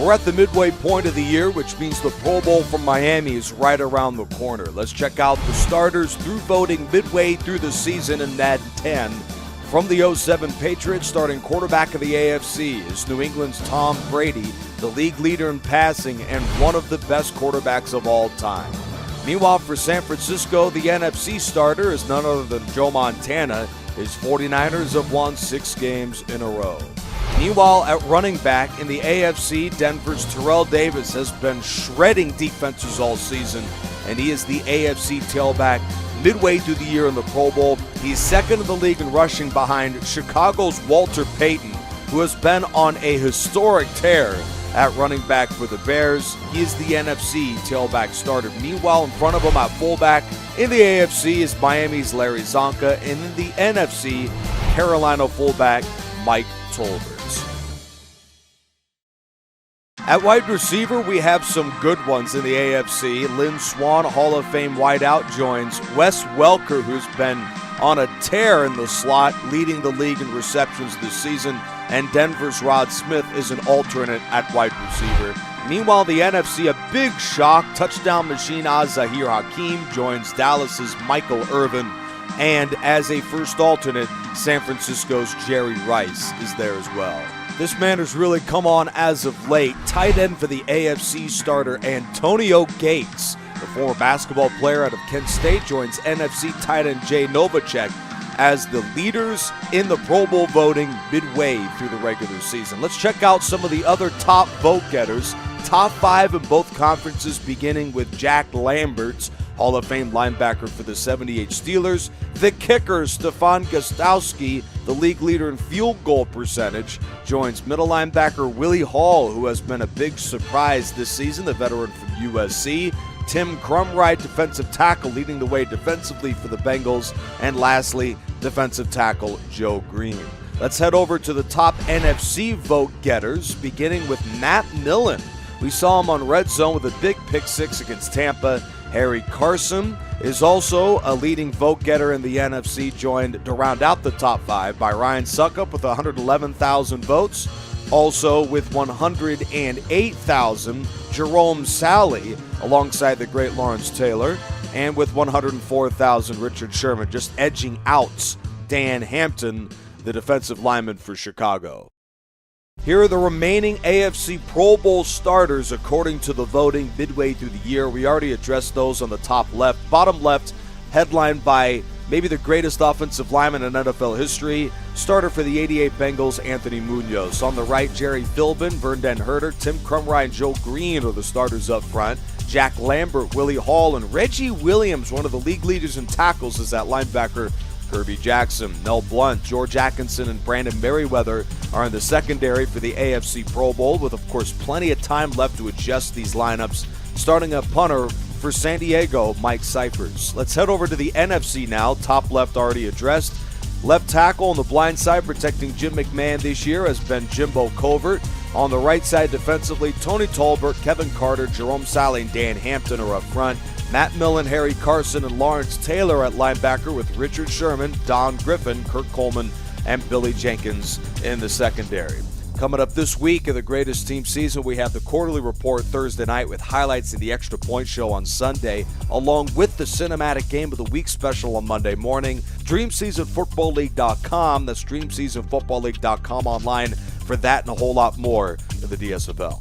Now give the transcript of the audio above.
We're at the midway point of the year, which means the Pro Bowl from Miami is right around the corner. Let's check out the starters through voting midway through the season in Madden 10. From the 07 Patriots, starting quarterback of the AFC is New England's Tom Brady, the league leader in passing and one of the best quarterbacks of all time. Meanwhile, for San Francisco, the NFC starter is none other than Joe Montana. His 49ers have won 6 games in a row. Meanwhile, at running back in the AFC, Denver's Terrell Davis has been shredding defenses all season, and he is the AFC tailback midway through the year in the Pro Bowl. He's second in the league in rushing behind Chicago's Walter Payton, who has been on a historic tear at running back for the Bears. He is the NFC tailback starter. Meanwhile, in front of him at fullback in the AFC is Miami's Larry Csonka, and in the NFC, Carolina fullback Mike Tolbert. At wide receiver, we have some good ones in the AFC. LYNN SWANN Hall of Fame wideout joins Wes Welker, who's been on a tear in the slot, leading the league in receptions this season, and Denver's Rod Smith is an alternate at wide receiver. Meanwhile, the NFC, a big shock. Touchdown machine Zahir Hakeem joins Dallas's Michael Irvin, and as a first alternate, San Francisco's Jerry Rice is there as well. This man has really come on as of late. Tight end for the AFC starter Antonio Gates, the former basketball player out of Kent State, joins NFC tight end NOVACEK as the leaders in the Pro Bowl voting midway through the regular season. Let's check out some of the other top vote getters. Top 5 in both conferences, beginning with Jack Lamberts, Hall of Fame linebacker for the 78 Steelers. The kicker, Stefan Gostkowski, the league leader in field goal percentage, joins middle linebacker Willie Hall, who has been a big surprise this season, the veteran from USC. Tim Crumride, defensive tackle, leading the way defensively for the Bengals. And lastly, defensive tackle Joe Green. Let's head over to the top NFC vote getters, beginning with Matt Millen. We saw him on Red Zone with a big pick six against Tampa. Harry Carson is also a leading vote getter in the NFC, joined to round out the top 5 by Ryan Suckup with 111,000 votes. Also with 108,000, Jerome Sally alongside the great Lawrence Taylor. And with 104,000, Richard Sherman, just edging out Dan Hampton, the defensive lineman for Chicago. Here are the remaining AFC Pro Bowl starters according to the voting midway through the year. We already addressed those on the top left. Bottom left, headlined by maybe the greatest offensive lineman in NFL history, starter for the 88 Bengals, Anthony Munoz. On the right, Jerry Philbin, Vernden Herter, Tim Crumride, and Joe Green are the starters up front. Jack Lambert, Willie Hall, and Reggie Williams, one of the league leaders in tackles, is that linebacker Kirby Jackson. Mel Blount, George Atkinson, and Brandon Merriweather are in the secondary for the AFC Pro Bowl, with, of course, plenty of time left to adjust these lineups. Starting at punter for San Diego, Mike Cyphers. Let's head over to the NFC now. Top left already addressed. Left tackle on the blind side protecting Jim McMahon this year has been Jimbo Covert. On the right side defensively, Tony Tolbert, Kevin Carter, Jerome Sally, and Dan Hampton are up front. Matt Millen, Harry Carson, and Lawrence Taylor at linebacker, with Richard Sherman, Don Griffin, Kirk Coleman, and Billy Jenkins in the secondary. Coming up this week of the Greatest Team Season, we have the quarterly report Thursday night with highlights of the Extra Point Show on Sunday, along with the Cinematic Game of the Week special on Monday morning. DreamSeasonFootballLeague.com, that's DreamSeasonFootballLeague.com online for that and a whole lot more of the DSFL.